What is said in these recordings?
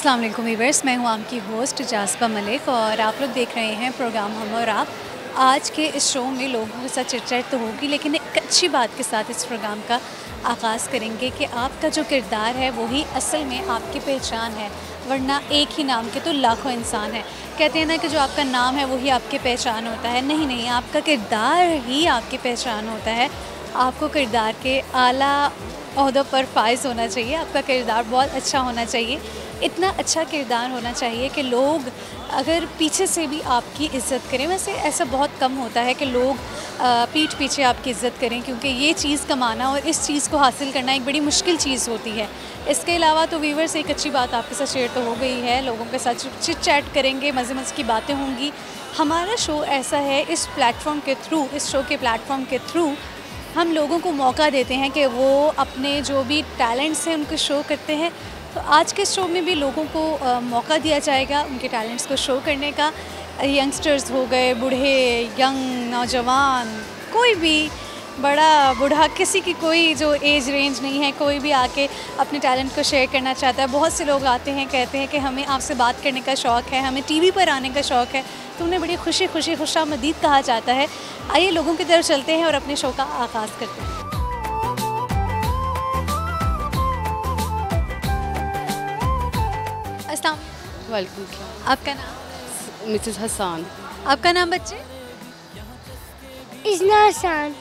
अस्सलाम वालेकुम वीवर्स, मैं हूँ आपकी होस्ट जास्पा मलिक और आप लोग देख रहे हैं प्रोग्राम हम और आप। आज के इस शो में लोगों के साथ चिट-चैट तो होगी, लेकिन एक अच्छी बात के साथ इस प्रोग्राम का आगाज़ करेंगे कि आपका जो किरदार है वही असल में आपकी पहचान है, वरना एक ही नाम के तो लाखों इंसान हैं। कहते हैं ना कि जो आपका नाम है वही आपकी पहचान होता है। नहीं नहीं, आपका किरदार ही आपकी पहचान होता है। आपको किरदार के आला ओहदों पर फाइज़ होना चाहिए, आपका किरदार बहुत अच्छा होना चाहिए। इतना अच्छा किरदार होना चाहिए कि लोग अगर पीछे से भी आपकी इज़्ज़त करें। वैसे ऐसा बहुत कम होता है कि लोग पीठ पीछे आपकी इज़्ज़त करें, क्योंकि ये चीज़ कमाना और इस चीज़ को हासिल करना एक बड़ी मुश्किल चीज़ होती है। इसके अलावा तो व्यूअर्स एक अच्छी बात आपके साथ शेयर तो हो गई है, लोगों के साथ चिट चैट करेंगे, मज़े मज़े की बातें होंगी। हमारा शो ऐसा है, इस प्लेटफॉर्म के थ्रू, इस शो के प्लेटफॉर्म के थ्रू हम लोगों को मौका देते हैं कि वो अपने जो भी टैलेंट्स हैं उनको शो करते हैं। तो आज के शो में भी लोगों को मौका दिया जाएगा उनके टैलेंट्स को शो करने का। यंगस्टर्स हो गए, बूढ़े, यंग, नौजवान, कोई भी, बड़ा बूढ़ा, किसी की कोई जो एज रेंज नहीं है, कोई भी आके अपने टैलेंट को शेयर करना चाहता है। बहुत से लोग आते हैं, कहते हैं कि हमें आपसे बात करने का शौक़ है, हमें टीवी पर आने का शौक़ है, तो उन्हें बड़ी खुशामदीद कहा जाता है। आइए लोगों की तरफ चलते हैं और अपने शो का आगाज़ करते हैं। अस्सलाम वालेकुम सलाम। आपका नाम? मिसेस हसन। आपका नाम बच्चे? इज़्ना हसन।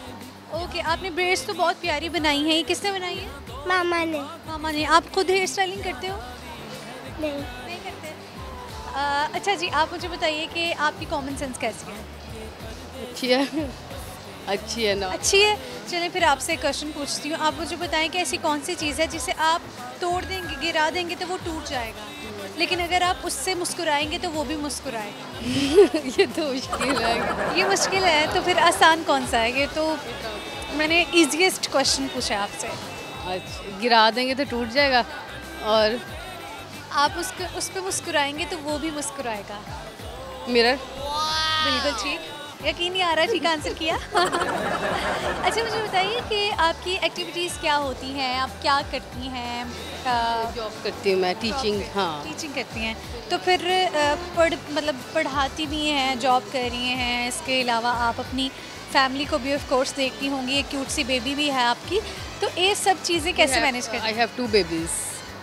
ओके, आपने ब्रेड्स तो बहुत प्यारी बनाई हैं, ये किसने बनाई है? मामा ने। मामा ने। आप खुद हेयर स्टाइलिंग करते हो? नहीं करते। अच्छा जी, आप मुझे बताइए कि आपकी कॉमन सेंस कैसी है? अच्छी है। अच्छी है ना। अच्छी है। चलें फिर आपसे एक क्वेश्चन पूछती हूँ। आप मुझे बताएं कि ऐसी कौन सी चीज़ है जिसे आप तोड़ देंगे, गिरा देंगे तो वो टूट जाएगा, लेकिन अगर आप उससे मुस्कुराएंगे तो वो भी मुस्कुराएगा? ये तो मुश्किल है। ये मुश्किल है, तो फिर आसान कौन सा है? ये तो मैंने ईजीएस्ट क्वेश्चन पूछा आपसे। अच्छा, गिरा देंगे तो टूट जाएगा और आप उस पर मुस्कुराएंगे तो वो भी मुस्कुराएगा। मिरर। बिल्कुल ठीक, यकीन नहीं आ रहा, ठीक आंसर किया। अच्छा मुझे बताइए कि आपकी एक्टिविटीज़ क्या होती हैं, आप क्या करती हैं? जॉब करती हूँ मैं, टीचिंग। हाँ, टीचिंग करती हैं, तो फिर पढ़ाती भी हैं, जॉब कर रही हैं, इसके अलावा आप अपनी फैमिली को भी ऑफ कोर्स देखती होंगी, एक क्यूट सी बेबी भी है आपकी, तो ये सब चीज़ें कैसे मैनेज करती हैं? I have 2 babies.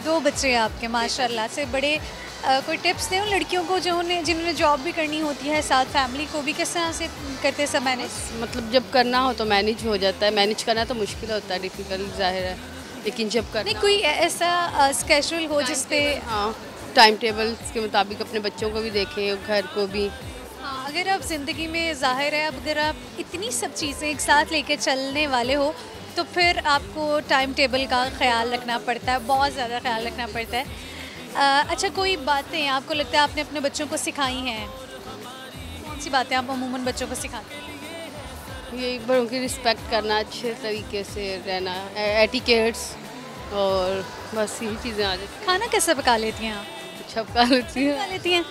2 बच्चे हैं आपके, माशाल्लाह से बड़े। कोई टिप्स दें उन लड़कियों को जिन्होंने जॉब भी करनी होती है, साथ फैमिली को भी किस तरह से करते सब मैनेज? मतलब जब करना हो तो मैनेज हो जाता है, मैनेज करना तो मुश्किल होता है, डिफ़िकल्ट ज़ाहिर है, लेकिन जब करना नहीं, कोई ऐसा स्केड्यूल हो जिस पे, हाँ, टाइम टेबल के मुताबिक अपने बच्चों को भी देखें, घर को भी। हाँ, अगर आप ज़िंदगी में ज़ाहिर है, अब अगर आप इतनी सब चीज़ें एक साथ लेके चलने वाले हो तो फिर आपको टाइम टेबल का ख़्याल रखना पड़ता है, बहुत ज़्यादा ख़्याल रखना पड़ता है। अच्छा, कोई बातें आपको लगता है आपने अपने बच्चों को सिखाई हैं? कौन सी बातें आप अमूमन बच्चों को सिखाते हैं? ये बड़ों की रिस्पेक्ट करना, अच्छे तरीके से रहना, एटिकेट्स, और बस यही चीज़ें आ जाती। खाना कैसे पका लेती हैं आप? अच्छा पका लेती पका हैं। लेती हैं।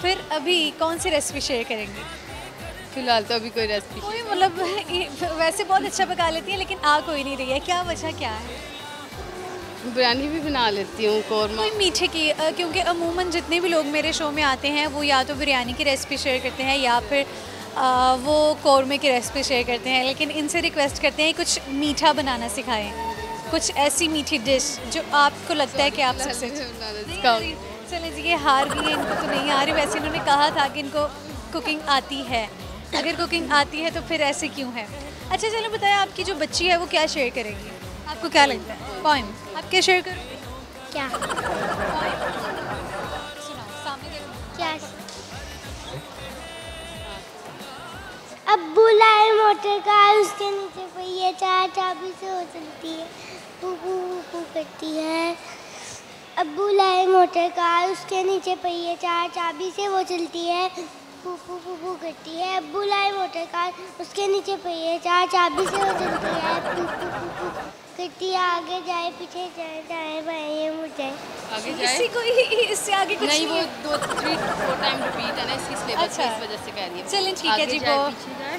फिर अभी कौन सी रेसिपी शेयर करेंगी? फिलहाल तो अभी कोई रेसिपी कोई मतलब वैसे बहुत अच्छा पका लेती हैं, लेकिन आ कोई नहीं रही है, क्या वजह क्या है? बिरयानी भी बना लेती हूँ, कौरमा। कोई मीठे की, क्योंकि अमूमन जितने भी लोग मेरे शो में आते हैं वो या तो बिरयानी की रेसिपी शेयर करते हैं या फिर वो कौरमे की रेसिपी शेयर करते हैं, लेकिन इनसे रिक्वेस्ट करते हैं कुछ मीठा बनाना सिखाएं, कुछ ऐसी मीठी डिश जो आपको लगता है कि आप सबसे चले जी, ये हार गई है, इनको तो नहीं आ रही। वैसे इन्होंने कहा था कि इनको कुकिंग आती है, अगर कुकिंग आती है तो फिर ऐसे क्यों है? अच्छा चलो बताएं, आपकी जो बच्ची है वो क्या शेयर करेगी? आपको क्या लगता है? पोएम आप क्या शेयर करोगे? क्या सुनाओ, सामने देखो। क्या अब्बू लाए मोटर कार, उसके नीचे पहिए, 4 चाबी से हो चलती है, पू पू पू करती है। अब्बू लाए मोटर कार, उसके नीचे पहिए, 4 चाबी से वो चलती है, पू पू पू पू करती है। अब्बू लाए मोटर कार, उसके नीचे पहिए, 4 चाबी से वो चलती है, पू पू पू पू करती है। आगे जाए पीछे जाए, जाए बाएं मुड़ जाए। आगे जाए इसी को ही, इससे आगे कुछ नहीं, नहीं वो 2-3-4 टाइम रिपीट है ना, इसकी सिलेबस अच्छा। इस वजह से कह रही है। चलें ठीक है जी, आगे वो जाए, पीछे जाए,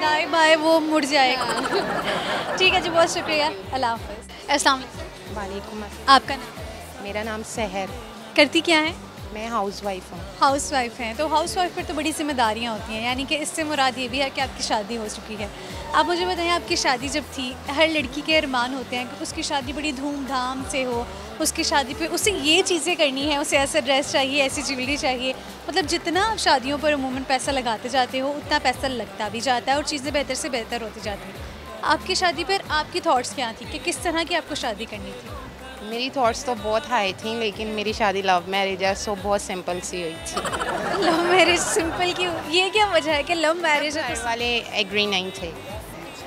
दाएं बाएं वो मुड़ जाएगा। ठीक है जी, बहुत शुक्रिया, अल्लाह हाफ़िज़। अस्सलाम वालेकुम। वालेकुम अस्सलाम। आपका नाम? मेरा नाम सहर। करती क्या हैं? मैं हाउसवाइफ हूँ। हाउस वाइफ हैं, तो हाउस वाइफ पर तो बड़ी जिम्मेदारियाँ होती हैं, यानी कि इससे मुराद ये भी है कि आपकी शादी हो चुकी है। आप मुझे बताएं, आपकी शादी जब थी, हर लड़की के अरमान होते हैं कि उसकी शादी बड़ी धूमधाम से हो, उसकी शादी पे उसे ये चीज़ें करनी है, उसे ऐसा ड्रेस चाहिए, ऐसी ज्वेलरी चाहिए, मतलब जितना आप शादियों पर अमूमन पैसा लगाते जाते हो उतना पैसा लगता भी जाता है और चीज़ें बेहतर से बेहतर होती जाती हैं। आपकी शादी पर आपकी थॉट्स क्या थी कि किस तरह की आपको शादी करनी थी? मेरी थॉट्स तो बहुत हाई थी, लेकिन मेरी शादी लव मैरिज है, सो बहुत सिंपल सी हुई थी। लव मैरिज सिंपल क्यों? ये क्या वजह है कि लव मैरिज है घर वाले एग्री नहीं थे,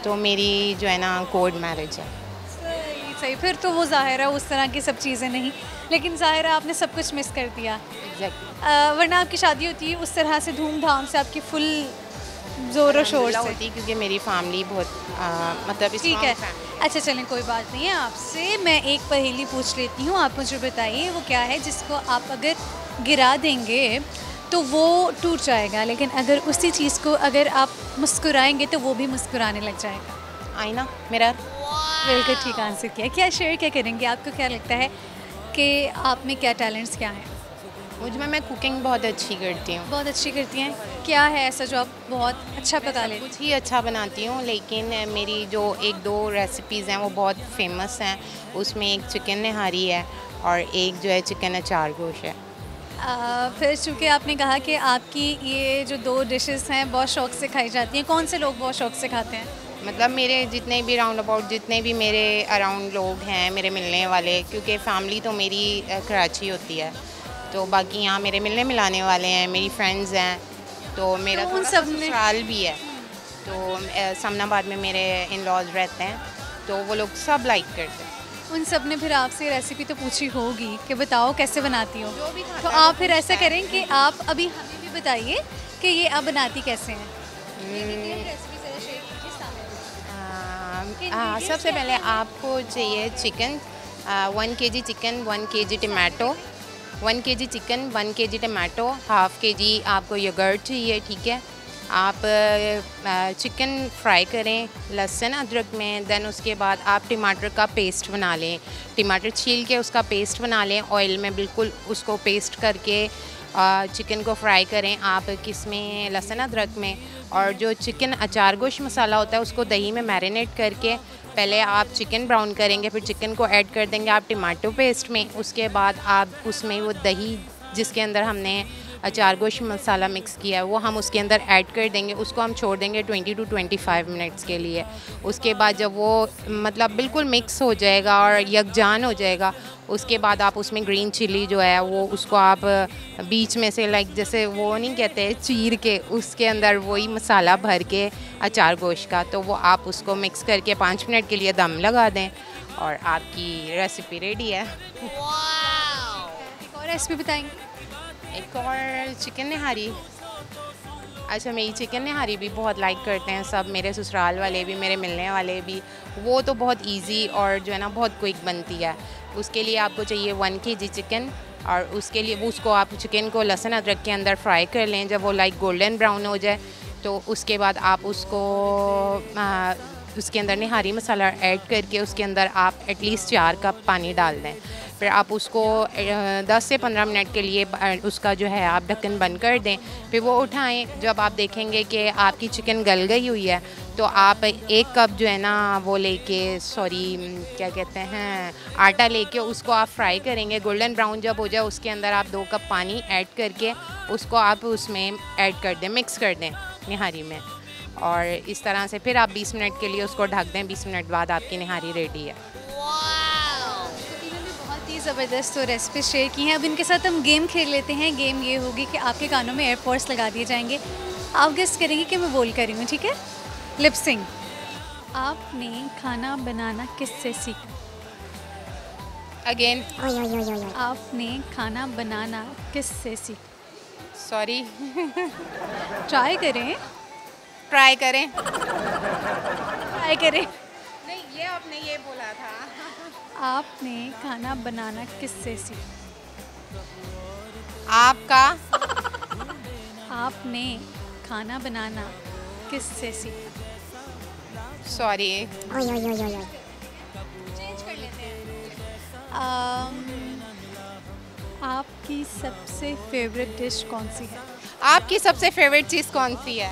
तो मेरी जो है ना कोर्ट मैरिज है। सही सही, फिर तो वो ज़ाहिर है उस तरह की सब चीज़ें नहीं, लेकिन ज़ाहिर है आपने सब कुछ मिस कर दिया। एग्जैक्टली। वरना आपकी शादी होती है उस तरह से धूमधाम से, आपकी फुल ज़ोर शोर से होती, क्योंकि मेरी फैमिली बहुत मतलब ठीक है। strong family। अच्छा चलें, कोई बात नहीं है। आपसे मैं एक पहेली पूछ लेती हूँ, आप मुझे बताइए वो क्या है जिसको आप अगर गिरा देंगे तो वो टूट जाएगा, लेकिन अगर उसी चीज़ को अगर आप मुस्कुराएंगे तो वो भी मुस्कुराने लग जाएगा। आईना, मिरर। बिल्कुल ठीक आंसर किया। क्या शेयर क्या करेंगे? आपको क्या लगता है कि आप में क्या टैलेंट्स क्या हैं? मुझ में मैं कुकिंग बहुत अच्छी करती हूँ। बहुत अच्छी करती हैं। क्या है ऐसा जो आप बहुत अच्छा पका लें? कुछ ही अच्छा बनाती हूँ, लेकिन मेरी जो एक दो रेसिपीज़ हैं वो बहुत फेमस हैं। उसमें एक चिकन निहारी है और एक जो है चिकन अचार गोश है। फिर चूँकि आपने कहा कि आपकी ये जो 2 डिशेस हैं बहुत शौक से खाई जाती हैं, कौन से लोग बहुत शौक से खाते हैं? मतलब मेरे जितने भी राउंड अबाउट जितने भी मेरे अराउंड लोग हैं मेरे मिलने वाले, क्योंकि फैमिली तो मेरी कराची होती है, तो बाकी यहाँ मेरे मिलने मिलाने वाले हैं, मेरी फ्रेंड्स हैं, तो मेरा तो उन थोड़ा सब सा में- ससुराल भी है। तो समनाबाद में मेरे इन लॉज रहते हैं, तो वो लोग सब लाइक करते हैं। उन सब ने फिर आपसे रेसिपी तो पूछी होगी कि बताओ कैसे बनाती हो, जो भी खाता तो है वो आप फिर ऐसा पूछता है। करें कि आप अभी हमें भी बताइए कि ये आप बनाती कैसे हैं? सबसे पहले आपको चाहिए chicken, 1 kg chicken, 1 kg tomato, 1 kg chicken, 1 kg tomato, half kg आपको योगर्ट चाहिए, ठीक है। आप चिकन फ्राई करें लहसुन अदरक में, देन उसके बाद आप टमाटर का पेस्ट बना लें, टमाटर छील के उसका पेस्ट बना लें, ऑयल में बिल्कुल उसको पेस्ट करके चिकन को फ्राई करें आप किस में, लहसुन अदरक में। और जो चिकन अचार गोश मसाला होता है उसको दही में मैरिनेट करके पहले आप चिकन ब्राउन करेंगे, फिर चिकन को ऐड कर देंगे आप टमाटो पेस्ट में, उसके बाद आप उसमें वो दही जिसके अंदर हमने अचार गोश मसाला मिक्स किया है वो हम उसके अंदर ऐड कर देंगे, उसको हम छोड़ देंगे 20 to 25 मिनट्स के लिए। उसके बाद जब वो मतलब बिल्कुल मिक्स हो जाएगा और यकजान हो जाएगा, उसके बाद आप उसमें ग्रीन चिली जो है वो उसको आप बीच में से लाइक जैसे वो नहीं कहते चीर के उसके अंदर वही मसाला भर के अचार गोश का, तो वो आप उसको मिक्स करके 5 मिनट के लिए दम लगा दें और आपकी रेसिपी रेडी है। एक और रेसिपी बताएंगे? एक और चिकन निहारी। अच्छा, मेरी चिकन निहारी भी बहुत लाइक करते हैं सब, मेरे ससुराल वाले भी, मेरे मिलने वाले भी। वो तो बहुत इजी और जो है ना बहुत क्विक बनती है। उसके लिए आपको चाहिए 1 kg चिकन, और उसके लिए उसको आप चिकन को लहसुन अदरक के अंदर फ्राई कर लें, जब वो लाइक गोल्डन ब्राउन हो जाए तो उसके बाद आप उसको उसके अंदर निहारी मसाला ऐड करके उसके अंदर आप एटलीस्ट 4 कप पानी डाल दें। फिर आप उसको 10 से 15 मिनट के लिए उसका जो है आप ढक्कन बंद कर दें। फिर वो उठाएं, जब आप देखेंगे कि आपकी चिकन गल गई हुई है तो आप 1 कप जो है ना वो लेके क्या कहते हैं आटा लेके उसको आप फ्राई करेंगे। गोल्डन ब्राउन जब हो जाए उसके अंदर आप 2 कप पानी ऐड करके उसको आप उसमें ऐड कर दें, मिक्स कर दें निहारी में, और इस तरह से फिर आप 20 मिनट के लिए उसको ढक दें। 20 मिनट बाद आपकी निहारी रेडी है। बहुत ही ज़बरदस्त तो रेसिपी शेयर की हैं। अब इनके साथ हम गेम खेल लेते हैं। गेम ये होगी कि आपके कानों में एयरपोर्ट्स लगा दिए जाएंगे, आप गेस करेंगे कि मैं बोल कर रही हूँ, ठीक है? लिपसिंग। आपने खाना बनाना किससे सीखा? अगेन आपने खाना बनाना किससे सीखा? सॉरी ट्राई करें, ट्राई करें। ट्राई करें। नहीं, ये आपने ये बोला था। आपने खाना बनाना किससे सीखा? आपका आपने खाना बनाना किससे सीखा? सॉरी चेंज कर लेते हैं। आपकी सबसे फेवरेट डिश कौन सी है? आपकी सबसे फेवरेट चीज़ कौन सी है?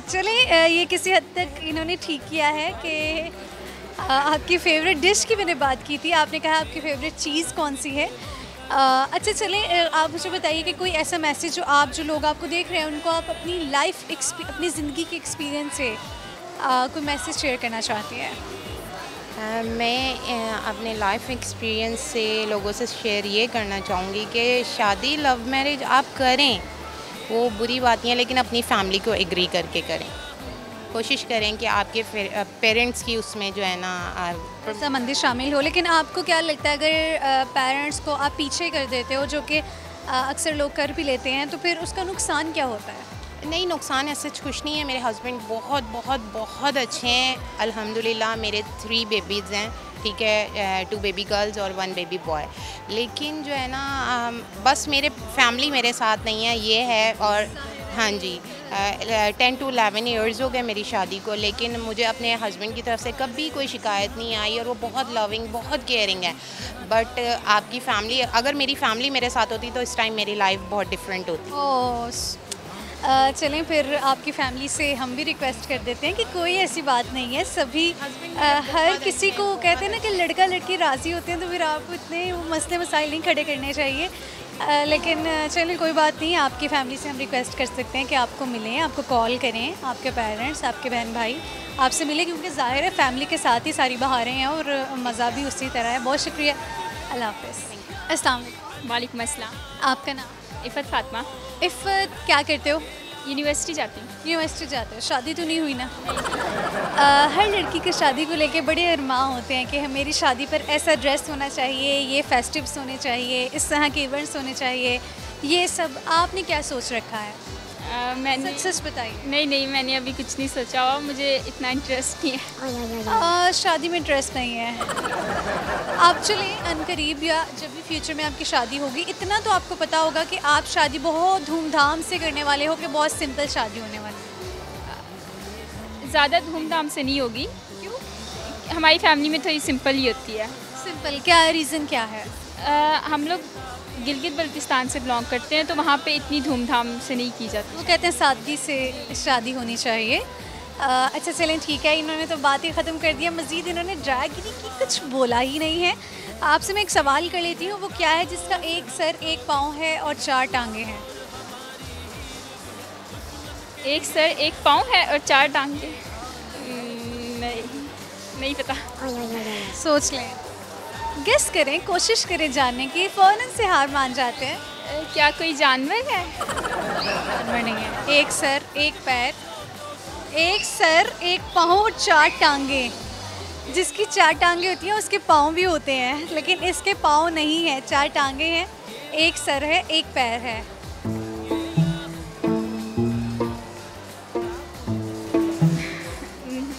चले ये किसी हद तक इन्होंने ठीक किया है कि आपकी फेवरेट डिश की मैंने बात की थी, आपने कहा आपकी फेवरेट चीज़ कौन सी है। अच्छा चलें, आप मुझे बताइए कि कोई ऐसा मैसेज जो लोग आपको देख रहे हैं उनको आप अपनी अपनी ज़िंदगी के एक्सपीरियंस से कोई मैसेज शेयर करना चाहती हैं? मैं अपने लाइफ एक्सपीरियंस से लोगों से शेयर ये करना चाहूँगी कि शादी लव मैरिज आप करें, वो बुरी बात नहीं है, लेकिन अपनी फैमिली को एग्री करके करें। कोशिश करें कि आपके पेरेंट्स की उसमें जो है ना रजामंदी शामिल हो। लेकिन आपको क्या लगता है अगर पेरेंट्स को आप पीछे कर देते हो, जो कि अक्सर लोग कर भी लेते हैं, तो फिर उसका नुकसान क्या होता है? नहीं, नुकसान ऐसा कुछ नहीं है। मेरे हस्बैंड बहुत बहुत बहुत अच्छे हैं अल्हम्दुलिल्लाह। मेरे 3 बेबीज़ हैं, ठीक है, 2 बेबी गर्ल्स और 1 बेबी बॉय। लेकिन जो है ना बस मेरे फैमिली मेरे साथ नहीं है, ये है। और हाँ जी, 10 to 11 ईयर्स हो गए मेरी शादी को, लेकिन मुझे अपने हस्बैंड की तरफ से कभी कोई शिकायत नहीं आई और वो बहुत लविंग, बहुत केयरिंग है। बट आपकी फैमिली, अगर मेरी फैमिली मेरे साथ होती तो इस टाइम मेरी लाइफ बहुत डिफरेंट होती। चलें फिर आपकी फैमिली से हम भी रिक्वेस्ट कर देते हैं कि कोई ऐसी बात नहीं है, सभी हर किसी को कहते हैं ना कि लड़का लड़की राज़ी होते हैं, तो फिर आपको इतने मसले मसाइल नहीं खड़े करने चाहिए। लेकिन चलिए कोई बात नहीं, आपकी फैमिली से हम रिक्वेस्ट कर सकते हैं कि आपको मिलें, आपको कॉल करें, आपके पेरेंट्स, आपके बहन भाई आपसे मिले, क्योंकि ज़ाहिर है फैमिली के साथ ही सारी बहारें हैं और मज़ा भी उसी तरह है। बहुत शुक्रिया, अल्लाह हाफ़िज़। अस्सलाम वालेकुम। वालेकुम अस्सलाम। आपका नाम? इफ़त फ़ातिमा। इफ़त, क्या करते हो? यूनिवर्सिटी जाती हूँ। यूनिवर्सिटी जाते हो, शादी तो नहीं हुई ना? हर लड़की की शादी को लेके बड़े अरमां होते हैं कि मेरी शादी पर ऐसा ड्रेस होना चाहिए, ये फेस्टिव्स होने चाहिए, इस तरह के इवेंट्स होने चाहिए, ये सब आपने क्या सोच रखा है? मैंने सच बताइए। नहीं, मैंने अभी कुछ नहीं सोचा हुआ, मुझे इतना इंटरेस्ट नहीं है। शादी में इंटरेस्ट नहीं है। आप चलें अनकरीब या जब भी फ्यूचर में आपकी शादी होगी, इतना तो आपको पता होगा कि आप शादी बहुत धूमधाम से करने वाले हो कि बहुत सिंपल शादी होने वाली है? ज़्यादा धूमधाम से नहीं होगी। क्यों? हमारी फैमिली में थोड़ी सिंपल ही होती है। सिंपल क्या रीज़न क्या है? हम लोग गिलगित बल्तिस्तान से बिलोंग करते हैं, तो वहाँ पे इतनी धूमधाम से नहीं की जाती। वो कहते हैं सादगी से शादी होनी चाहिए। अच्छा चलें ठीक है, इन्होंने तो बात ही ख़त्म कर दिया, मज़ीद इन्होंने ड्रैग ही नहीं की, कुछ बोला ही नहीं है। आपसे मैं एक सवाल कर लेती हूँ, वो क्या है जिसका एक सर एक पाँव है और 4 टांगे हैं? एक सर एक पाँव है और 4 टांगे? नहीं पता। सोच लें, गेस करें, कोशिश करें जानने की, फ़ौरन से हार मान जाते हैं। क्या कोई जानवर है? जानवर नहीं है। एक सर एक पैर, एक सर एक पाँव, 4 टांगे। जिसकी 4 टांगे होती हैं उसके पाँव भी होते हैं, लेकिन इसके पाँव नहीं है, 4 टांगे हैं, एक सर है, एक पैर है।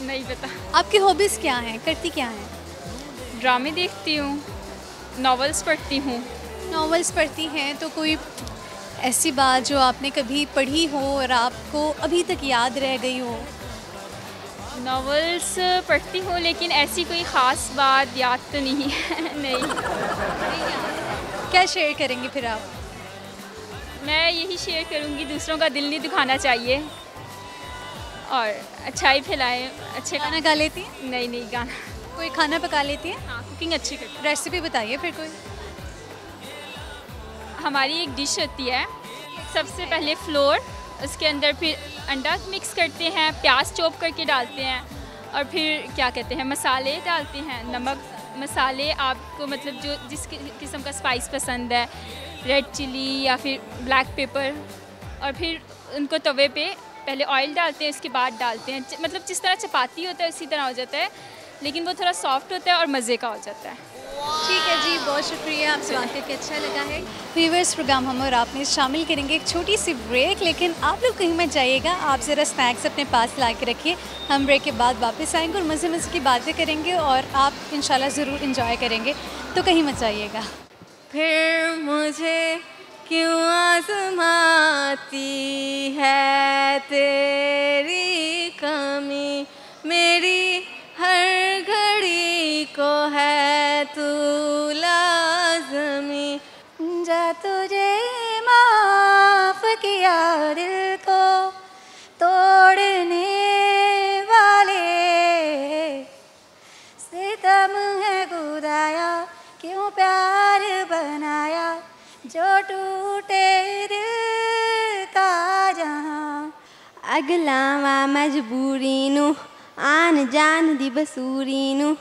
नहीं पता। आपकी हॉबीज़ क्या हैं, करती क्या हैं? ड्रामे देखती हूँ, नॉवेल्स पढ़ती हूँ। नॉवेल्स पढ़ती हैं, तो कोई ऐसी बात जो आपने कभी पढ़ी हो और आपको अभी तक याद रह गई हो? नॉवेल्स पढ़ती हूँ, लेकिन ऐसी कोई ख़ास बात याद तो नहीं है। नहीं। क्या शेयर करेंगे फिर आप? मैं यही शेयर करूँगी, दूसरों का दिल नहीं दुखाना चाहिए और अच्छाई फैलाएं। अच्छे खाना गा लेती हैं? नहीं, गाना। कोई खाना पका लेती है? हाँ, कुकिंग अच्छी करती हूँ। रेसिपी बताइए फिर कोई। हमारी एक डिश होती है, सबसे पहले फ्लोर, उसके अंदर फिर अंडा मिक्स करते हैं, प्याज चॉप करके डालते हैं और फिर क्या कहते हैं मसाले डालते हैं, नमक मसाले आपको मतलब जो जिस किस्म का स्पाइस पसंद है, रेड चिली या फिर ब्लैक पेपर, और फिर उनको तवे पे पहले ऑयल डालते हैं, उसके बाद डालते हैं, मतलब जिस तरह चपाती होता है उसी तरह हो जाता है, लेकिन वो थोड़ा सॉफ्ट होता है और मज़े का हो जाता है। ठीक है जी, बहुत शुक्रिया, आपसे बात करके अच्छा लगा है। व्यूअर्स, प्रोग्राम हम और आप में शामिल करेंगे एक छोटी सी ब्रेक, लेकिन आप लोग कहीं मत जाइएगा, आप ज़रा स्नैक्स अपने पास ला के रखिए। हम ब्रेक के बाद वापस आएंगे और मज़े मज़े की बातें करेंगे और आप इंशाल्लाह ज़रूर इंजॉय करेंगे, तो कहीं मत जाइएगा। फिर मुझे क्यों आज़माती है तेरी कमी, मेरी हर घड़ी को है तू लाज़मी, समझा तुझे माफ किया दिल को तोड़ने वाले, सितम है खुदाया क्यों प्यार बनाया जो टूटे दिल का जहां। अगलावा मजबूरी नू आन जान दी बसूरी नू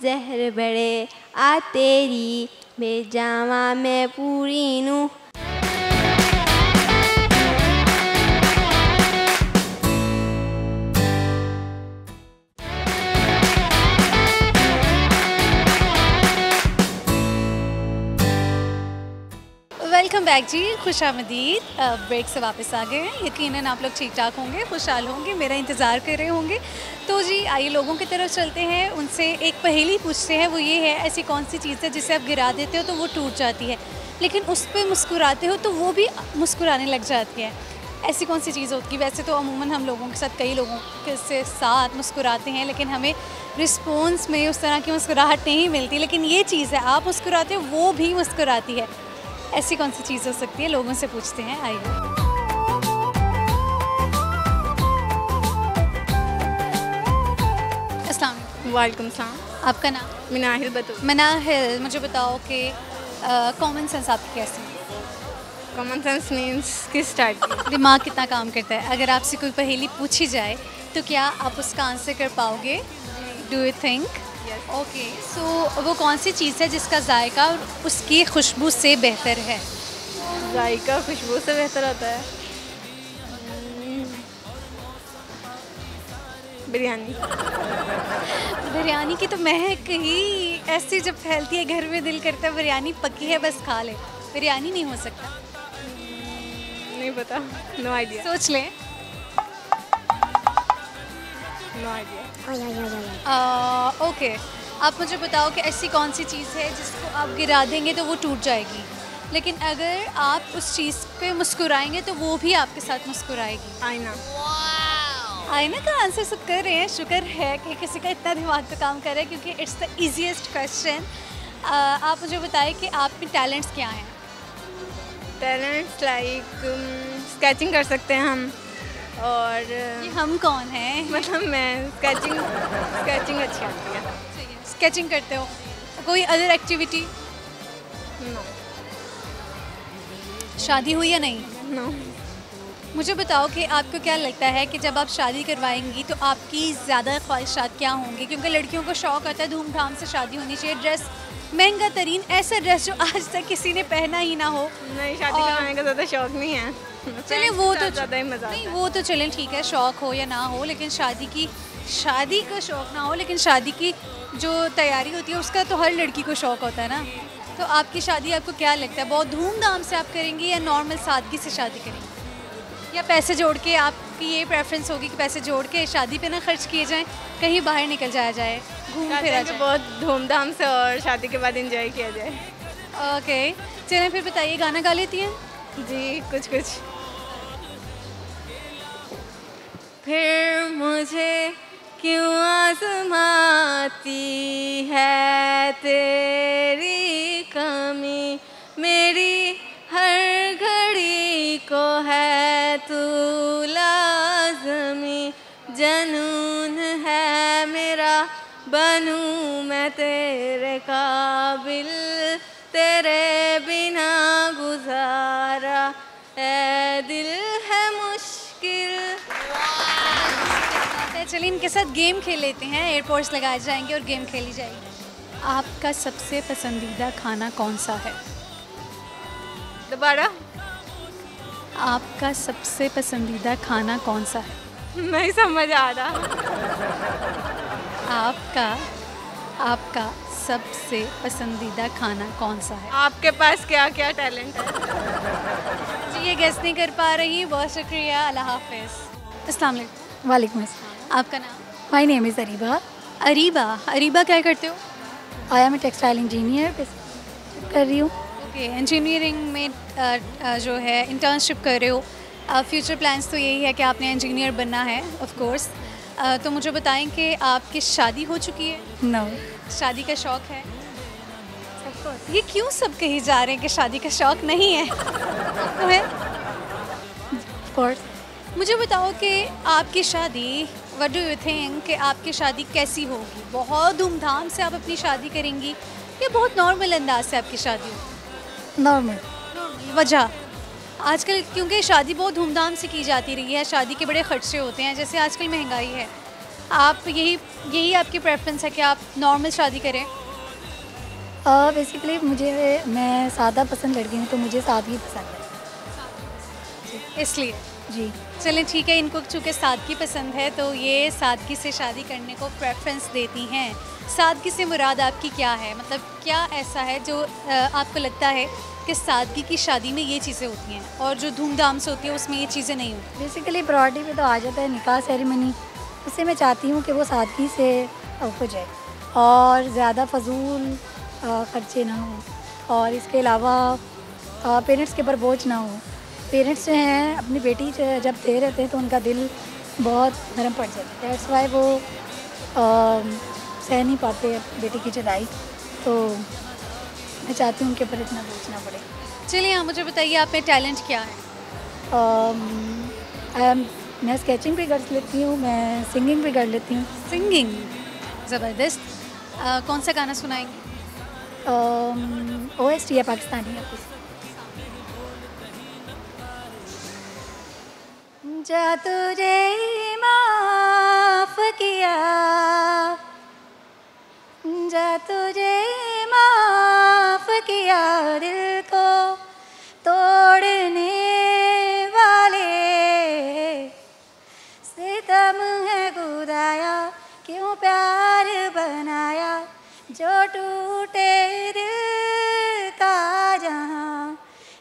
जहर बड़े आ तेरी बेजावा मैं पूरी नू। वेलकम बैक जी, खुशामदीद। ब्रेक से वापस आ गए हैं। यकीनन आप लोग ठीक ठाक होंगे, खुशहाल होंगे, मेरा इंतज़ार कर रहे होंगे। तो जी आइए लोगों की तरफ चलते हैं, उनसे एक पहेली पूछते हैं। वो ये है, ऐसी कौन सी चीज़ है जिसे आप गिरा देते हो तो वो टूट जाती है, लेकिन उस पर मुस्कुराते हो तो वो भी मुस्कुराने लग जाती है। ऐसी कौन सी चीज़ होती है? वैसे तो अमूमन हम लोगों के साथ, कई लोगों के साथ मुस्कुराते हैं, लेकिन हमें रिस्पॉन्स में उस तरह की मुस्कुराहट नहीं मिलती। लेकिन ये चीज़ है, आप मुस्कुराते हो वो भी मुस्कुराती है। ऐसी कौन सी चीज़ हो सकती है? लोगों से पूछते हैं, आइए। अस्सलाम वालेकुम। वालेकुम सलाम। आपका नाम? मिनाहिल बतूल। मनाहिल, मुझे बताओ कि कॉमन सेंस आपकी कैसी है? कॉमन सेंस मीन्स किस टाइप की? दिमाग कितना काम करता है? अगर आपसे कोई पहेली पूछी जाए तो क्या आप उसका आंसर कर पाओगे? Do you think? ओके, सो वो कौन सी चीज़ है जिसका जायका उसकी खुशबू से बेहतर है? जायका खुशबू से बेहतर होता है। बिरयानी। बिरयानी की तो महक ही ऐसी जब फैलती है घर में, दिल करता है बिरयानी पकी है बस खा ले। बिरयानी नहीं हो सकता। नहीं पता, नो आइडिया। सोच लें। No idea. ओके, आप मुझे बताओ कि ऐसी कौन सी चीज़ है जिसको आप गिरा देंगे तो वो टूट जाएगी, लेकिन अगर आप उस चीज़ पे मुस्कुराएंगे तो वो भी आपके साथ मुस्कुराएगी? आईना। आईना का आंसर सब कर रहे हैं। शुक्र है कि किसी का इतना दिमाग पे काम कर रहा है, क्योंकि इट्स द ईजीएस्ट क्वेश्चन। आप मुझे बताएं कि आप में टैलेंट्स क्या हैं? टैलेंट्स लाइक स्केचिंग कर सकते हैं हम, और ये हम कौन हैं? मतलब मैं स्केचिंग अच्छी आती है। स्केचिंग करते हो? कोई अदर एक्टिविटी? नो। शादी हुई या नहीं? नो। मुझे बताओ कि आपको क्या लगता है कि जब आप शादी करवाएंगी तो आपकी ज़्यादा ख्वाहिशात क्या होंगी? क्योंकि लड़कियों को शौक़ आता है धूमधाम से शादी होनी चाहिए, ड्रेस महंगा तरीन, ऐसा ड्रेस जो आज तक किसी ने पहना ही ना हो। नहीं, शादी करवाने का ज़्यादा शौक नहीं है। चलिए वो तो ज़्यादा ही मज़ा नहीं, वो तो चलें ठीक है, शौक़ हो या ना हो, लेकिन शादी का शौक़ ना हो, लेकिन शादी की जो तैयारी होती है उसका तो हर लड़की को शौक़ होता है ना। तो आपकी शादी आपको क्या लगता है, बहुत धूमधाम से आप करेंगी या नॉर्मल सादगी से शादी करेंगी, या पैसे जोड़ के? आपकी ये प्रेफरेंस होगी कि पैसे जोड़ के शादी पे ना खर्च किए जाएं, कहीं बाहर निकल जाया जाए, घूम फिरा जाए, बहुत धूमधाम से, और शादी के बाद एंजॉय किया जाए। ओके, चलें फिर बताइए, गाना गा लेती हैं? जी, कुछ कुछ। फिर मुझे क्यों आजमाती है तेरी कमी, मेरी हर घड़ी को है तू लाज़मी, जनून है मेरा बनूं मैं तेरे काबिल, तेरे बिना गुजारा ए दिल है मुश्किल। चलिए इनके साथ गेम खेल लेते हैं। एयरपोर्ट्स लगाए जाएंगे और गेम खेली जाएगी। आपका सबसे पसंदीदा खाना कौन सा है? दोबारा। आपका सबसे पसंदीदा खाना कौन सा है? नहीं समझ आ रहा। आपका सबसे पसंदीदा खाना कौन सा है? आपके पास क्या क्या टैलेंट है? जी ये गेस नहीं कर पा रही, बहुत शुक्रिया, अल्लाह हाफिज़। अस्सलाम वालेकुम। वालेकुम अस्सलाम। आपका नाम? My name is Areeba. Areeba क्या करते हो? I am a textile engineer कर रही हूँ। ओके, इंजीनियरिंग में जो है इंटर्नशिप कर रहे हो। फ्यूचर प्लान्स तो यही है कि आपने इंजीनियर बनना है ऑफ कोर्स। तो मुझे बताएं कि आपकी शादी हो चुकी है? नो। शादी का शौक़ है? ये क्यों सब कही जा रहे हैं कि शादी का शौक नहीं है? आपको है? कोर्स मुझे बताओ कि आपकी शादी, व्हाट डू यू थिंक कि आपकी शादी कैसी होगी? बहुत धूमधाम से आप अपनी शादी करेंगी या बहुत नॉर्मल अंदाज से आपकी शादी होगी? नॉर्मल। वजह आजकल क्योंकि शादी बहुत धूमधाम से की जाती रही है, शादी के बड़े खर्चे होते हैं, जैसे आजकल महंगाई है, आप यही आपकी प्रेफरेंस है कि आप नॉर्मल शादी करें? बेसिकली मैं सादा पसंद लड़की हूँ, तो मुझे सादगी पसंद है इसलिए जी। चलें ठीक है, इनको चूँकि सादगी पसंद है तो ये सादगी से शादी करने को प्रेफरेंस देती हैं। सादगी से मुराद आपकी क्या है? मतलब क्या ऐसा है जो आपको लगता है कि सादगी की शादी में ये चीज़ें होती हैं और जो धूमधाम से होती है उसमें ये चीज़ें नहीं होती? बेसिकली प्रायोरिटी पे तो आ जाता है निकाह सेरेमनी, उससे मैं चाहती हूँ कि वो सादगी से हो जाए और ज़्यादा फजूल खर्चे ना हो, और इसके अलावा पेरेंट्स के ऊपर बोझ ना हो। पेरेंट्स जो हैं अपनी बेटी जब दे रहते हैं तो उनका दिल बहुत नरम पड़ जाता है, दैट्स वाई वो सह नहीं पाते बेटी की जुदाई, तो मैं चाहती हूँ उनके ऊपर इतना बोझ ना पड़े। चलिए आप मुझे बताइए, आप में टैलेंट क्या है? मैं स्केचिंग भी कर लेती हूँ, मैं सिंगिंग भी कर लेती हूँ। सिंगिंग, ज़बरदस्त। कौन सा गाना सुनाएंगे? OST है पाकिस्तानी है कुछ। जा तुझे माफ़ किया, जा तुझे माफ़ किया, दिल को तोड़ने वाले सितम है खुदाया, क्यों प्यार बनाया, जो टूटे दिल का जहाँ,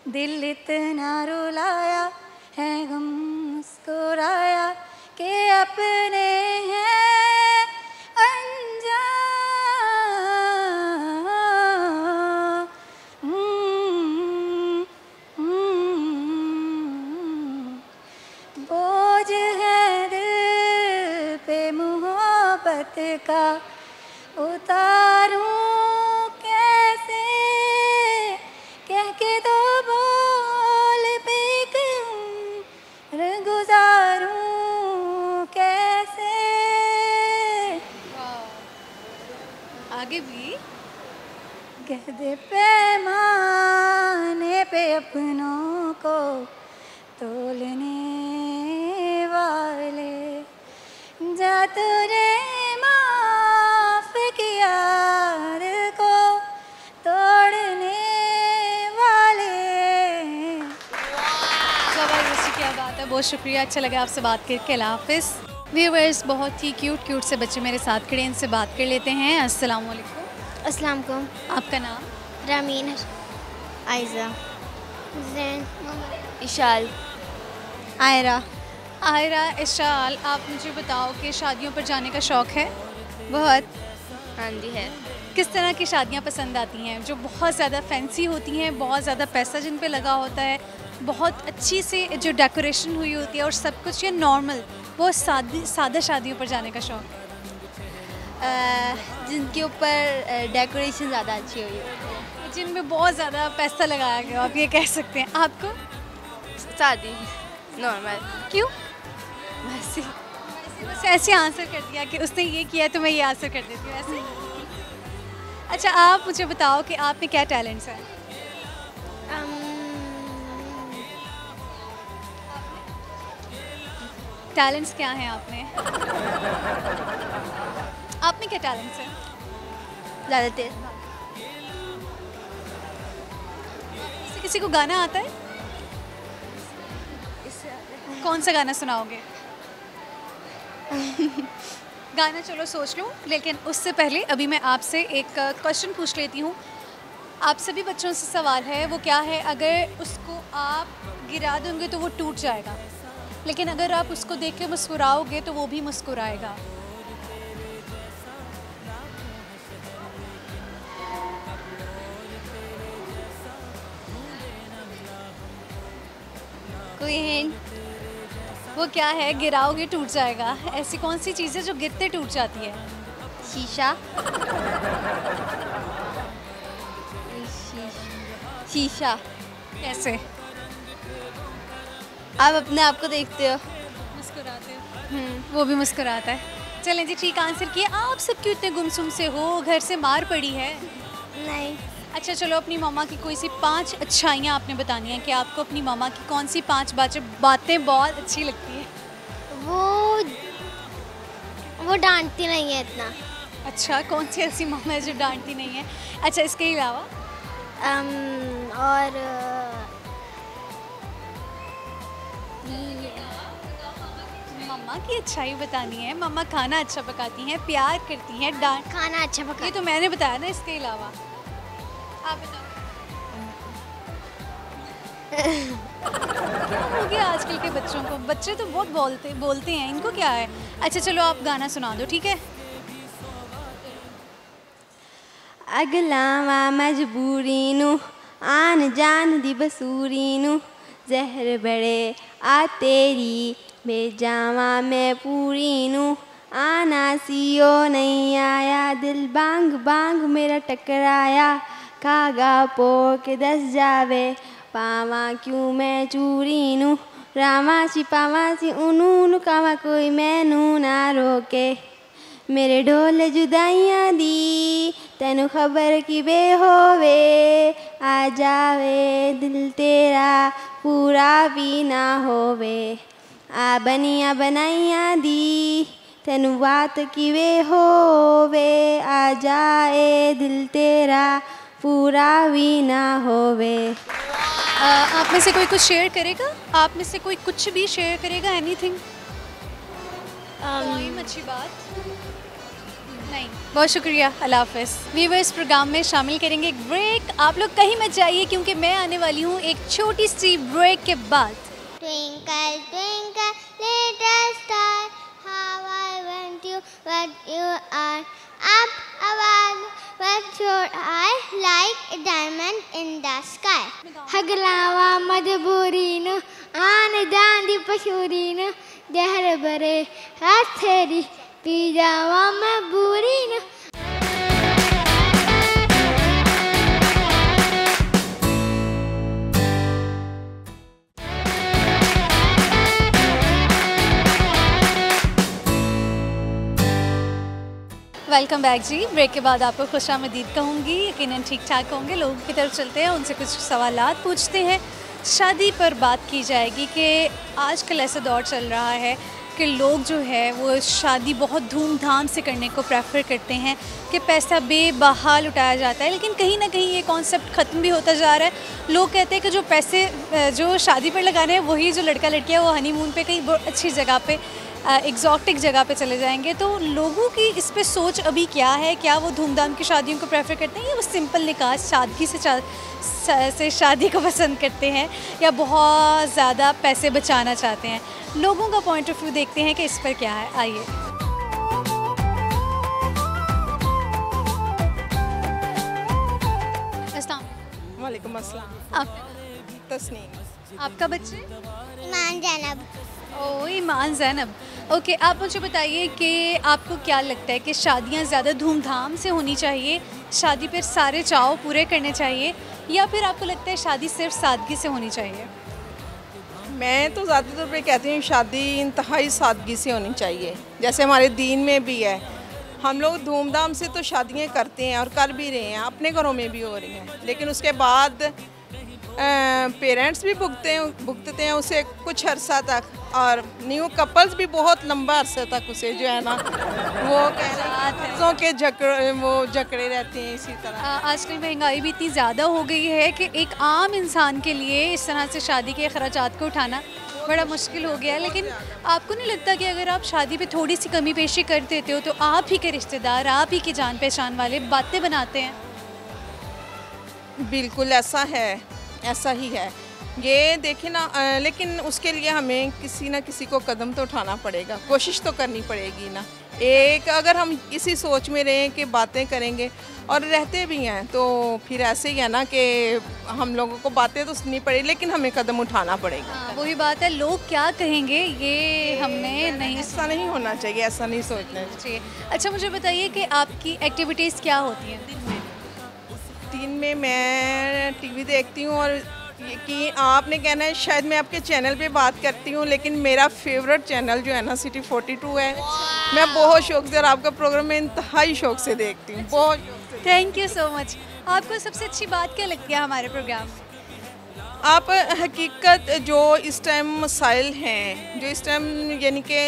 दिल इतना रुलाया है, गम मुस्कुराया कि अपने हैं अनजान। बोझ है दिल पे मोहब्बत का, उतारूं कैसे, कह के दो बोल पे गुजारूं कैसे। आगे भी कह दे पैमाने पे अपनों को तोलने वाले, जा तुझे माफ़ किया, दिल को तोड़ने वाले। ज़बरदस्त, क्या बात है, बहुत शुक्रिया, अच्छा लगा आपसे बात करके। अल्लाह हाफ़िज़। व्यूअर्स, बहुत ही क्यूट से बच्चे मेरे साथ खड़े, इनसे बात कर लेते हैं। अस्सलाम वालेकुम। अस्सलाम वालेकुम। आपका नाम? रामीन, आयज़ा, ज़ैन, इशाल, आयरा। आयरा, इशाल, आप मुझे बताओ कि शादियों पर जाने का शौक़ है? बहुत। हाँ जी है। किस तरह की शादियाँ पसंद आती हैं? जो बहुत ज़्यादा फैंसी होती हैं, बहुत ज़्यादा पैसा जिन पे लगा होता है, बहुत अच्छी से जो डेकोरेशन हुई होती है और सब कुछ, या नॉर्मल बहुत सादा शादियों पर जाने का शौक़? जिनके ऊपर डेकोरेशन ज़्यादा अच्छी हुई है, जिनमें बहुत ज़्यादा पैसा लगाया गया, आप ये कह सकते हैं। आपको? शादी नॉर्मल। क्यों? वैसे बस ऐसे आंसर कर दिया कि उसने ये किया तो मैं ये आंसर कर देती हूँ, ऐसे। अच्छा, आप मुझे बताओ कि आप में क्या टैलेंट्स हैं? टैलेंट्स क्या हैं आप में? आप में क्या टैलेंट्स हैं? ज़्यादा तेज। किसी को गाना आता है? कौन सा गाना सुनाओगे? गाना चलो सोच लो, लेकिन उससे पहले अभी मैं आपसे एक क्वेश्चन पूछ लेती हूँ। आप सभी बच्चों से सवाल है, वो क्या है? अगर उसको आप गिरा दोगे तो वो टूट जाएगा, लेकिन अगर आप उसको देख के मुस्कुराओगे तो वो भी मुस्कुराएगा। कोई हिंट? वो क्या है? गिराओगे टूट जाएगा। ऐसी कौन सी चीज़ है जो गिरते टूट जाती है? शीशा। शीशा। कैसे? आप अपने आप को देखते हो। मुस्कुराते हो। वो भी मुस्कुराता है। चलें जी, ठीक आंसर किए। आप सब क्यों इतने गुमसुम से हो? घर से मार पड़ी है? नहीं। अच्छा चलो, अपनी मामा की कोई सी 5 अच्छाइयाँ आपने बतानी है कि आपको अपनी मामा की कौन सी 5 बातें बहुत अच्छी लगती हैं। वो डांटती नहीं है इतना। अच्छा, कौन सी ऐसी मामा है जो डांटती नहीं है? अच्छा, इसके अलावा? और मम्मा की अच्छाई बतानी है। मम्मा खाना अच्छा पकाती हैं, प्यार करती हैं, डांट। खाना अच्छा पका। ये तो मैंने बताया ना। इसके अलावा आप बताओ। क्या हो गया आजकल के बच्चों को? बच्चे तो बहुत बोलते हैं, इनको क्या है? अच्छा चलो, आप गाना सुना दो, ठीक है? अगलावा मजबूरी नू आन जान दी बसूरी नू जहर बड़े आ तेरी बेजावा मैं पूरी नू आना सीओ नहीं आया दिल बांग बांग मेरा टकराया कागा पो के दस जावे पावा क्यों मैं चूरी नू रामा सी उनू कावा कोई मैनू ना रोके मेरे ढोल जुदाइयां दी तेनू खबर की बे होवे आ जावे दिल तेरा पूरा भी ना होवे आ बनिया बनाइयां दी तेनू बात की वे होवे आ जाए दिल तेरा पूरा भी ना होवे। आप में से कोई कुछ शेयर करेगा? आप में से कोई कुछ भी शेयर करेगा? एनीथिंग? कोई अच्छी बात नहीं। बहुत शुक्रिया, अल्लाह हाफ़िज़। व्यूअर्स, प्रोग्राम में शामिल करेंगे एक ब्रेक। आप लोग कहीं मत जाइए क्योंकि मैं आने वाली हूँ एक छोटी सी ब्रेक के बाद। Twinkle, twinkle, little star, how I want you, what you are. Up above, what should I like a diamond in the sky? हगलावा मजबूरी न आन जान दी पशूरी न जहर बरे हाथ तेरी पी जावा मैं बुरी न। वेलकम बैक जी। ब्रेक के बाद आपको खुशामदीद कहूँगी। यकीनन ठीक ठाक होंगे। लोगों की तरफ चलते हैं, उनसे कुछ सवालात पूछते हैं। शादी पर बात की जाएगी कि आजकल ऐसा दौर चल रहा है कि लोग जो है वो शादी बहुत धूमधाम से करने को प्रेफर करते हैं कि पैसा बेबहाल उठाया जाता है, लेकिन कहीं ना कहीं ये कॉन्सेप्ट ख़त्म भी होता जा रहा है। लोग कहते हैं कि जो पैसे जो शादी पर लगाने हैं वही जो लड़का लड़की है वो हनीमून पे कहीं बहुत अच्छी जगह पे एग्जॉटिक जगह पे चले जाएंगे। तो लोगों की इस पे सोच अभी क्या है? क्या वो धूमधाम की शादियों को प्रेफर करते हैं या वो सिंपल निकाह सादगी से शादी को पसंद करते हैं या बहुत ज़्यादा पैसे बचाना चाहते हैं? लोगों का पॉइंट ऑफ व्यू देखते हैं कि इस पर क्या है। आइए। वालेकुम अस्सलाम। आप तस्नीम। आपका बच्चे? ईमान जैनब। ओ, ईमान ज़ैनब। ओके, आप मुझे बताइए कि आपको क्या लगता है कि शादियां ज़्यादा धूमधाम से होनी चाहिए, शादी पर सारे चाव पूरे करने चाहिए, या फिर आपको लगता है शादी सिर्फ सादगी से होनी चाहिए? मैं तो ज़्यादातर पे कहती हूँ शादी इंतहाई सादगी से होनी चाहिए। जैसे हमारे दीन में भी है, हम लोग धूमधाम से तो शादियाँ करते हैं और कर भी रहे हैं, अपने घरों में भी हो रही हैं, लेकिन उसके बाद पेरेंट्स भी भुगतते हैं उसे कुछ अरसा तक, और न्यू कपल्स भी बहुत लंबा अरसे तक उसे जो है ना वो कर्ज़ों के जकड़े रहते हैं। इसी तरह आजकल महंगाई भी इतनी ज़्यादा हो गई है कि एक आम इंसान के लिए इस तरह से शादी के अखराजात को उठाना बड़ा मुश्किल हो गया है। लेकिन आपको नहीं लगता कि अगर आप शादी पे थोड़ी सी कमी पेशी कर देते हो तो आप ही के रिश्तेदार, आप ही के जान पहचान वाले बातें बनाते हैं? बिल्कुल ऐसा है, ऐसा ही है। ये देखें ना, लेकिन उसके लिए हमें किसी ना किसी को कदम तो उठाना पड़ेगा, कोशिश तो करनी पड़ेगी ना। एक अगर हम इसी सोच में रहें कि बातें करेंगे और रहते भी हैं तो फिर ऐसे ही है ना कि हम लोगों को बातें तो सुननी पड़ेगी लेकिन हमें कदम उठाना पड़ेगा। वही बात है, लोग क्या कहेंगे ये हमें नहीं, ऐसा नहीं होना चाहिए, ऐसा नहीं सोचना चाहिए। अच्छा मुझे बताइए कि आपकी एक्टिविटीज़ क्या होती हैं दिन में? दिन में मैं टीवी देखती हूँ और कि आपने कहना है शायद मैं आपके चैनल पे बात करती हूँ, लेकिन मेरा फेवरेट चैनल जो है ना सिटी 42 है। मैं बहुत शौक से और आपका प्रोग्राम मैं इंतहाई शौक से देखती हूँ, बहुत शौक से। Thank you so much. आपको सबसे अच्छी बात क्या लगती है हमारे प्रोग्राम में? आप हकीकत जो इस टाइम मसाइल हैं, जो इस टाइम यानी कि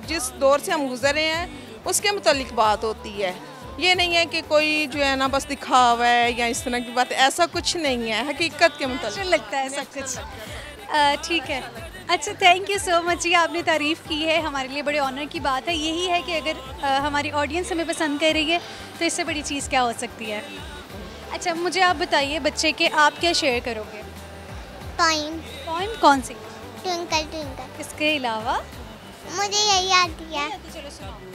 जिस दौर से हम गुज़र रहे हैं उसके मुतालिक बात होती है। ये नहीं है कि कोई जो है ना बस दिखावा है या इस तरह की बात, ऐसा कुछ नहीं है, हकीकत के मुतालिक अच्छा लगता है सब कुछ। ठीक है, अच्छा थैंक यू सो मच। ये आपने तारीफ़ की है, हमारे लिए बड़े ऑनर की बात है। यही है कि अगर हमारी ऑडियंस हमें पसंद कर रही है तो इससे बड़ी चीज़ क्या हो सकती है। अच्छा मुझे आप बताइए बच्चे के आप क्या शेयर करोगे? पोइम कौन सी? Twinkle twinkle. इसके अलावा मुझे यही आती है। तो चलो सुनाओ।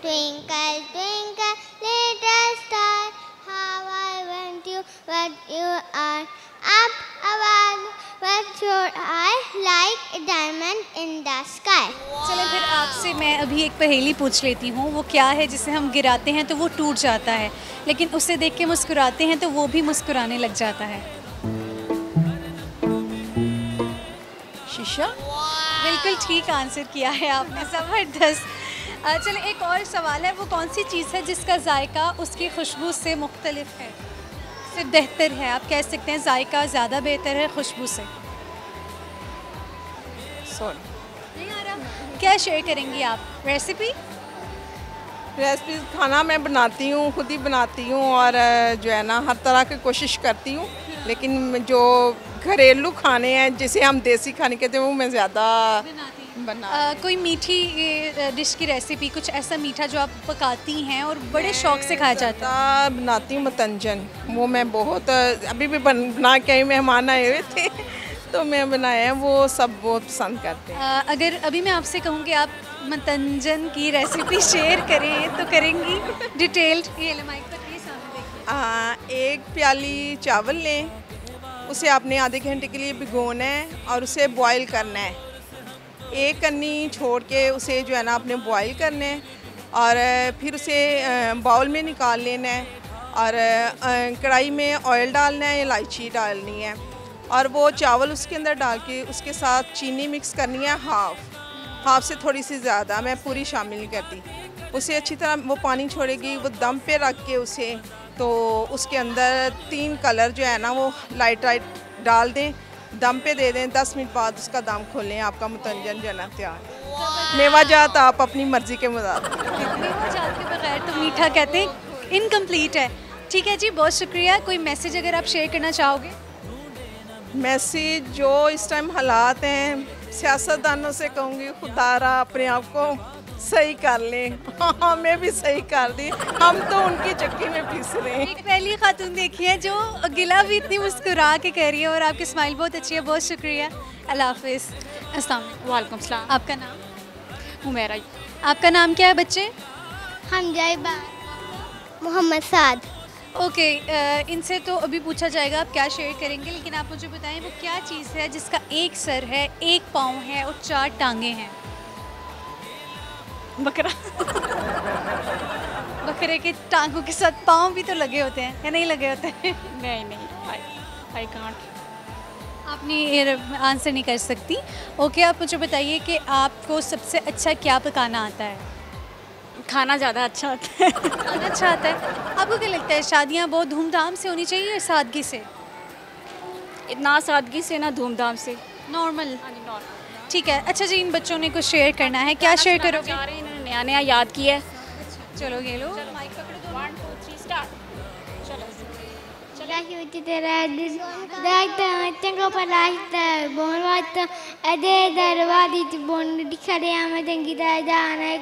Twinkle, twinkle, little star, how I want you, what you are. Up above, what your eye, like a diamond in the sky. चलो फिर आपसे मैं अभी एक पहेली पूछ लेती हूँ। वो क्या है जिसे हम गिराते हैं तो वो टूट जाता है, लेकिन उसे देख के मुस्कुराते हैं तो वो भी मुस्कुराने लग जाता है? शीशा। बिल्कुल ठीक आंसर किया है आपने, ज़बरदस्त। चलो एक और सवाल है, वो कौन सी चीज़ है जिसका जायका उसकी खुशबू से मुख्तलिफ है, सिर्फ बेहतर है? आप कह सकते हैं जायका ज़्यादा बेहतर है खुशबू से। सॉरी नहीं आ रहा? क्या शेयर करेंगी आप? रेसिपी? रेसिपी खाना मैं बनाती हूँ, खुद ही बनाती हूँ और जो है ना हर तरह की कोशिश करती हूँ, लेकिन जो घरेलू खाने हैं जिसे हम देसी खाने कहते हैं वो मैं ज़्यादा कोई मीठी डिश की रेसिपी, कुछ ऐसा मीठा जो आप पकाती हैं और बड़े शौक से खाया जाता है? बनाती हूँ मतंजन, वो मैं बहुत अभी भी बना के मेहमान आए हुए थे तो मैं बनाया है, वो सब बहुत पसंद करते हैं। अगर अभी मैं आपसे कहूँ कि आप मतंजन की रेसिपी शेयर करें तो करेंगी डिटेल्ड? ये माइक पर ये सामने देखिए। एक प्याली चावल लें, उसे आपने आधे घंटे के लिए भिगोना है और उसे बॉईल करना है। एक कन्नी छोड़ के उसे जो है ना आपने बॉईल करना है और फिर उसे बाउल में निकाल लेना है और कढ़ाई में ऑयल डालना है, इलायची डालनी है और वो चावल उसके अंदर डाल के उसके साथ चीनी मिक्स करनी है हाफ से थोड़ी सी ज़्यादा, मैं पूरी शामिल नहीं करती। उसे अच्छी तरह वो पानी छोड़ेगी, वो दम पे रख के उसे तो उसके अंदर 3 कलर जो है ना वो लाइट डाल दें, दम पे दे दें, 10 मिनट बाद उसका दम खोलें, आपका मतंजन जो है ना तैयार है। मेवा जात आप अपनी मर्ज़ी के मुताबिक। मेवा जात के बगैर तो मीठा कहते हैं इनकम्प्लीट है। ठीक है जी, बहुत शुक्रिया। कोई मैसेज अगर आप शेयर करना चाहोगे? मैसेज जो इस टाइम हालात हैं, सियासतदानों से कहूँगी खुदारा अपने आप को सही कर लें, हमें भी सही कर दी, हम तो उनकी चक्की में पिस रहे हैं। एक पहली खातून देखी है जो गिला भी इतनी मुस्कुरा के कह रही है और आपकी स्माइल बहुत अच्छी है, बहुत शुक्रिया। अल्लाह हाफिज़। अस्सलाम वालेकुम सलाम। आपका नाम? हुमैरा। आपका नाम क्या है बच्चे? हमजा मोहम्मद साद। ओके, इनसे तो अभी पूछा जाएगा आप क्या शेयर करेंगे, लेकिन आप मुझे बताएं वो क्या चीज़ है जिसका एक सर है, एक पाँव है और 4 टांगे हैं? बकरा। बकरे के टांगों के साथ पाँव भी तो लगे होते हैं या नहीं लगे होते हैं? नहीं, आई कांट। आपने ये आंसर नहीं कर सकती। ओके, आप मुझे बताइए कि आपको सबसे अच्छा क्या पकाना आता है? खाना ज़्यादा अच्छा होता है। खाना अच्छा आता है। आपको क्या लगता है शादियाँ बहुत धूमधाम से होनी चाहिए या सादगी से? ना सादगी से ना धूमधाम से, नॉर्मल। ठीक है। अच्छा जी, इन बच्चों ने कुछ शेयर करना है, क्या शेयर करोगे? नया नया याद किया है। चलो ये लो माइक पकड़ो दो। 1 2 3 स्टार्ट।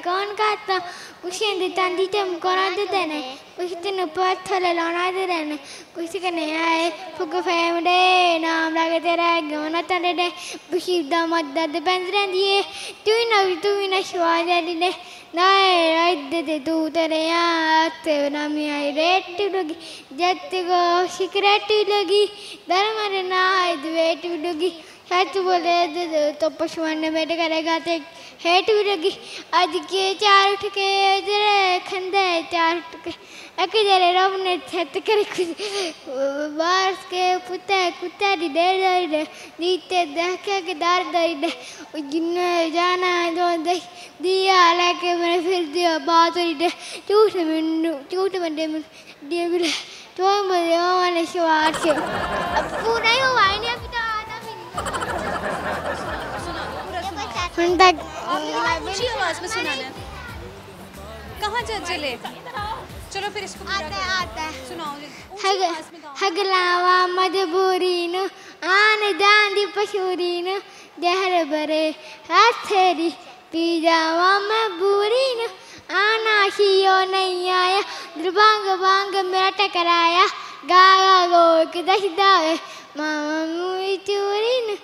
कौन खाता कुछ तंदी तुम कौन देने कुछ तेन पत्थर लाना दे रहने कुछ कने आए फुग फैमडे नाम लगे तेरा गवना तंडे कुछ दा मदद बंद रही तू ही ना शुआ दे नाए दे तू तेरे याद नामी आई रेट लगी जत को सिगरेट लगी धर्म ना वेट लगी सच बोले तो पशुओं ने मेरे करेगा तो हेट भी लगी आज के चार उठ के जरे खंदे चार उठ के एक जरे रब ने छत कर बारिश के कुत्ता दी दे नीचे देख के दार दे जिन्ने जाना है तो दिया लेके मैंने फिर दिया बात हो दे झूठ में दिया भी तो मुझे मैंने सवार से अब पूरा ही हुआ नहीं अभी तो आधा भी ऊंची आवाज में सुनाना है। कहाँ चले? चलो फिर इसको आता है सुनाओ ऊंची आवाज में गाओ। हगलावा मजबूरी न आन जान दी पशूरी न जहर भरे हथेरी पी जावा मैं बुरी न आना शियो नहीं आया दुर्भांग भांग मेरा टकराया गा गो के दसदावे मामा मुई चोरी न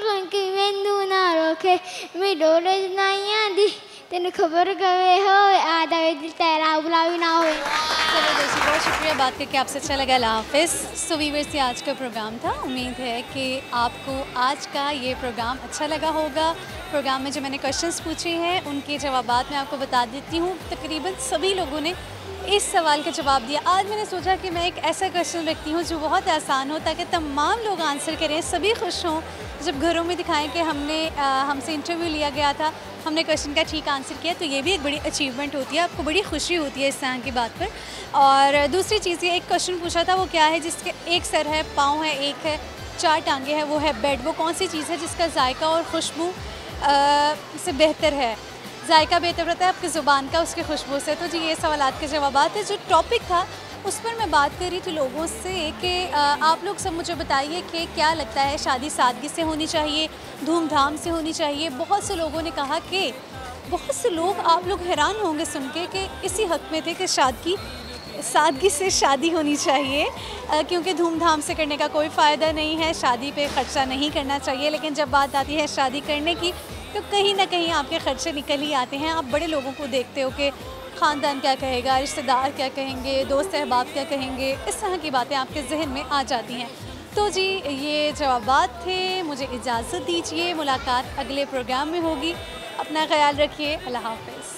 उनके वेंदू ना रोके मैं डोले नहीं आंदी तेन खबर कवे हो आधा दिल तेरा बुलावी ना हो। चलो दोस्तों बहुत शुक्रिया बात करके आपसे अच्छा लगा। अल्लाह हाफिज़। सो व्यूअर्स ये आज का प्रोग्राम था। उम्मीद है कि आपको आज का ये प्रोग्राम अच्छा लगा होगा। प्रोग्राम में जो मैंने क्वेश्चंस पूछे हैं उनके जवाबात मैं आपको बता देती हूँ। तकरीबन सभी लोगों ने इस सवाल का जवाब दिया। आज मैंने सोचा कि मैं एक ऐसा क्वेश्चन रखती हूँ जो बहुत आसान हो ताकि तमाम लोग आंसर करें, सभी खुश हों। जब घरों में दिखाएं कि हमसे इंटरव्यू लिया गया था, हमने क्वेश्चन का ठीक आंसर किया, तो ये भी एक बड़ी अचीवमेंट होती है, आपको बड़ी खुशी होती है इस तरह की बात पर। और दूसरी चीज़ ये एक क्वेश्चन पूछा था वो क्या है जिसके एक सर है, पाँव है, एक है, चार टांगे हैं, वो है बेड। वो कौन सी चीज़ है जिसका जायका और खुशबू से बेहतर है? जायका बेहतर रहता है आपकी ज़ुबान का उसकी खुशबू से। तो जी ये सवालात के जवाबात है। जो टॉपिक था उस पर मैं बात कर रही थी लोगों से कि आप लोग सब मुझे बताइए कि क्या लगता है शादी सादगी से होनी चाहिए, धूमधाम से होनी चाहिए। बहुत से लोगों ने कहा कि बहुत से लोग, आप लोग हैरान होंगे सुन के, कि इसी हक़ में थे कि सादगी से शादी होनी चाहिए क्योंकि धूमधाम से करने का कोई फ़ायदा नहीं है, शादी पे ख़र्चा नहीं करना चाहिए। लेकिन जब बात आती है शादी करने की तो कहीं ना कहीं आपके ख़र्चे निकल ही आते हैं। आप बड़े लोगों को देखते हो कि ख़ानदान क्या कहेगा, रिश्तेदार क्या कहेंगे, दोस्त अहबाब क्या कहेंगे, इस तरह की बातें आपके जहन में आ जाती हैं। तो जी ये जवाबात थे। मुझे इजाज़त दीजिए, मुलाकात अगले प्रोग्राम में होगी। अपना ख्याल रखिए। अल्लाह हाफ़िज़।